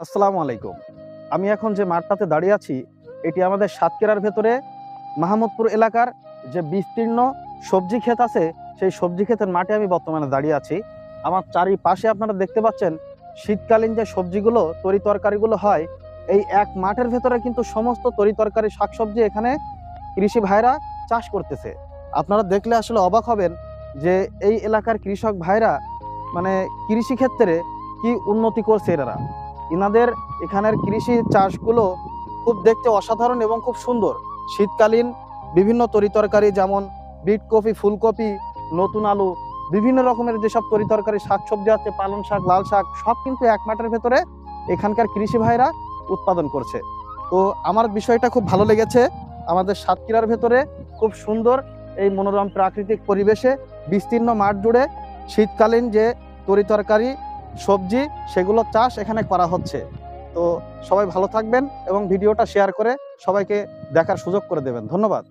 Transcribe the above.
আসসালামু আলাইকুম। আমি এখন যে মাঠটাতে দাঁড়িয়ে আছি, এটি আমাদের সাতক্ষীরার ভেতরে মাহমুদপুর এলাকার যে বিস্তীর্ণ সবজি ক্ষেত আছে, সেই সবজি ক্ষেতের মাঠে আমি বর্তমানে দাঁড়িয়ে আছি। আমার চারিপাশে আপনারা দেখতে পাচ্ছেন, শীতকালীন যে সবজিগুলো, তরি-তরকারিগুলো হয়, এই এক মাঠের ভেতরে কিন্তু সমস্ত তরি-তরকারি, শাকসবজি এখানে কৃষি ভাইরা চাষ করতেছে। আপনারা দেখলে আসলে অবাক হবেন যে এই এলাকার কৃষক ভাইরা মানে কৃষিক্ষেত্রে কি উন্নতি করছে এনারা। ইনাদের এখানের কৃষি চাষগুলো খুব দেখতে অসাধারণ এবং খুব সুন্দর। শীতকালীন বিভিন্ন তরিতরকারি যেমন বিট কপি, ফুলকপি, নতুন আলু, বিভিন্ন রকমের যেসব তরিতরকারি শাকসবজি আছে, পালং শাক, লাল শাক, সব কিন্তু এক মাঠের ভেতরে এখানকার কৃষি ভাইরা উৎপাদন করছে। তো আমার বিষয়টা খুব ভালো লেগেছে। আমাদের সাতক্ষীরার ভেতরে খুব সুন্দর এই মনোরম প্রাকৃতিক পরিবেশে বিস্তীর্ণ মাঠ জুড়ে শীতকালীন যে তরিতরকারি, সবজি, সেগুলো চাষ এখানে করা হচ্ছে। তো সবাই ভালো থাকবেন এবং ভিডিওটা শেয়ার করে সবাইকে দেখার সুযোগ করে দেবেন। ধন্যবাদ।